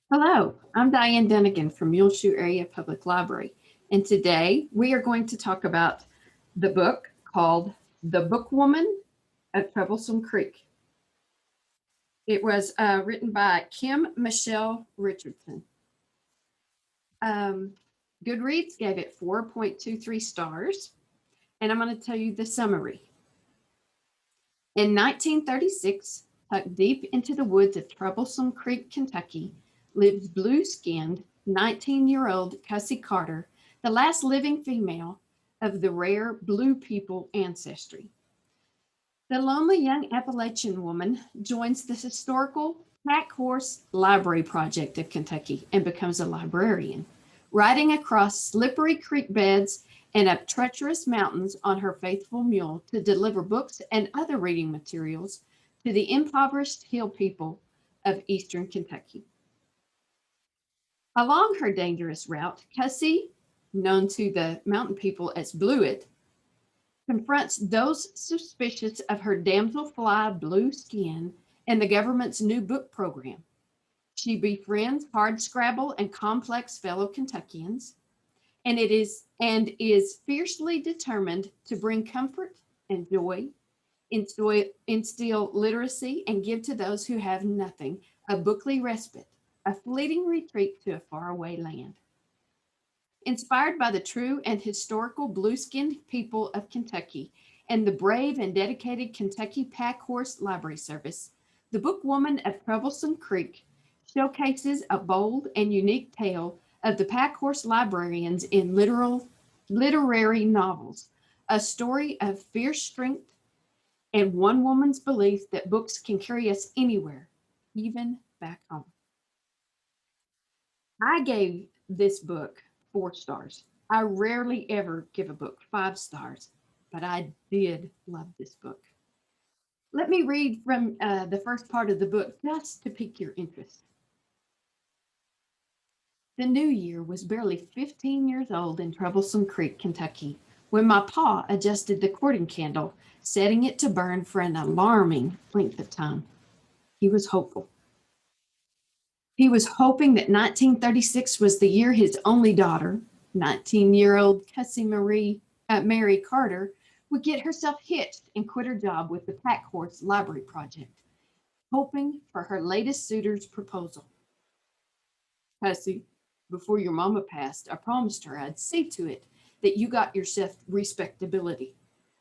Hello, I'm Diane Dunnigan from Muleshoe Area Public Library, and today we are going to talk about the book called The Bookwoman at Troublesome Creek. It was written by Kim Michelle Richardson. Goodreads gave it 4.23 stars, and I'm going to tell you the summary. In 1936, tucked deep into the woods of Troublesome Creek, Kentucky, lives blue-skinned 19-year-old Cussie Carter, the last living female of the rare blue people ancestry. The lonely young Appalachian woman joins the historical Pack Horse Library Project of Kentucky and becomes a librarian, riding across slippery creek beds and up treacherous mountains on her faithful mule to deliver books and other reading materials to the impoverished hill people of eastern Kentucky. Along her dangerous route, Cussie, known to the mountain people as Blewett, confronts those suspicious of her damselfly blue skin and the government's new book program. She befriends hardscrabble and complex fellow Kentuckians, and is fiercely determined to bring comfort and joy, instill literacy, and give to those who have nothing a bookly respite, a fleeting retreat to a faraway land. Inspired by the true and historical blue-skinned people of Kentucky and the brave and dedicated Kentucky Pack Horse Library Service, the Bookwoman of Troublesome Creek showcases a bold and unique tale of the pack horse librarians in literary novels, a story of fierce strength and one woman's belief that books can carry us anywhere, even back home. I gave this book 4 stars. I rarely ever give a book 5 stars, but I did love this book. Let me read from the first part of the book just to pique your interest. The new year was barely 15 years old in Troublesome Creek, Kentucky, when my pa adjusted the courting candle, setting it to burn for an alarming length of time. He was hopeful. He was hoping that 1936 was the year his only daughter, 19-year-old Mary Carter, would get herself hitched and quit her job with the Pack Horse Library Project, hoping for her latest suitor's proposal. Cassie, before your mama passed, I promised her I'd see to it that you got yourself respectability.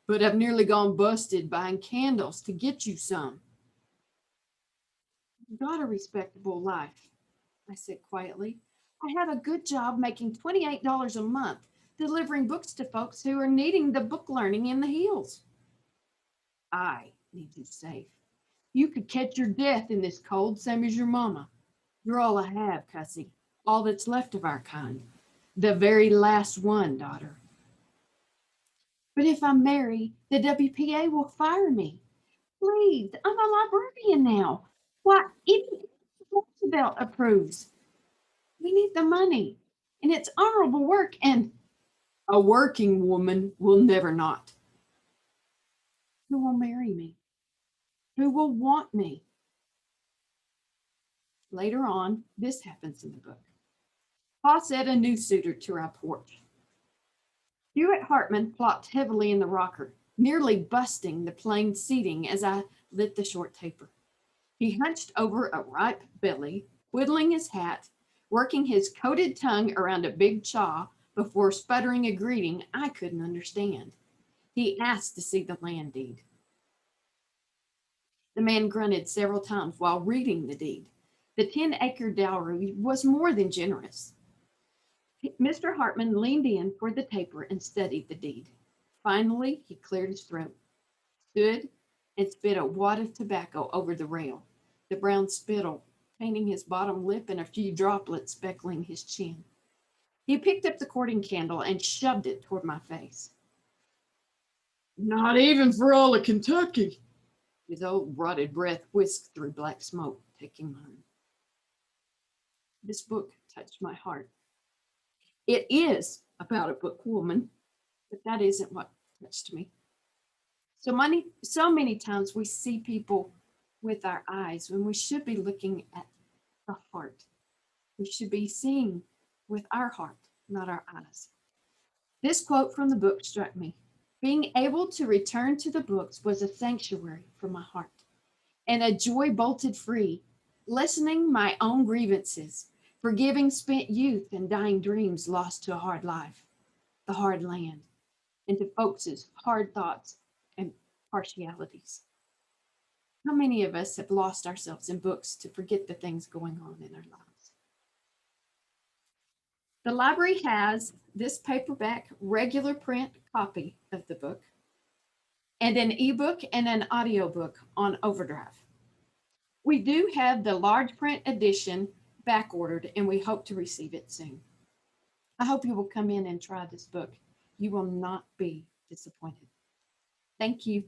But I've nearly gone busted buying candles to get you some. You got a respectable life, I said quietly. I have a good job making $28 a month, delivering books to folks who are needing the book learning in the hills. I need you safe. You could catch your death in this cold, same as your mama. You're all I have, Cussie, all that's left of our kind. The very last one, daughter. But if I marry, the WPA will fire me. Please, I'm a librarian now. Why, even if Roosevelt approves, we need the money. And it's honorable work, and a working woman will never not. Who will marry me? Who will want me? Later on, this happens in the book. Pa set a new suitor to our porch. Hewitt Hartman plopped heavily in the rocker, nearly busting the plain seating as I lit the short taper. He hunched over a ripe belly, whittling his hat, working his coated tongue around a big chaw before sputtering a greeting I couldn't understand. He asked to see the land deed. The man grunted several times while reading the deed. The 10-acre dowry was more than generous. Mr. Hartman leaned in for the taper and studied the deed. Finally, he cleared his throat, stood, and spit a wad of tobacco over the rail, the brown spittle painting his bottom lip and a few droplets speckling his chin. He picked up the courting candle and shoved it toward my face. Not even for all of Kentucky. His old rotted breath whisked through black smoke, taking mine. This book touched my heart. It is about a bookwoman, but that isn't what touched me. So many times we see people with our eyes when we should be looking at the heart. We should be seeing with our heart, not our eyes. This quote from the book struck me. Being able to return to the books was a sanctuary for my heart and a joy bolted free, lessening my own grievances, forgiving spent youth and dying dreams lost to a hard life, the hard land, and to folks' hard thoughts and partialities. How many of us have lost ourselves in books to forget the things going on in our lives? The library has this paperback regular print copy of the book and an ebook and an audiobook on overdrive. We do have the large print edition back ordered and we hope to receive it soon. I hope you will come in and try this book. You will not be disappointed. Thank you.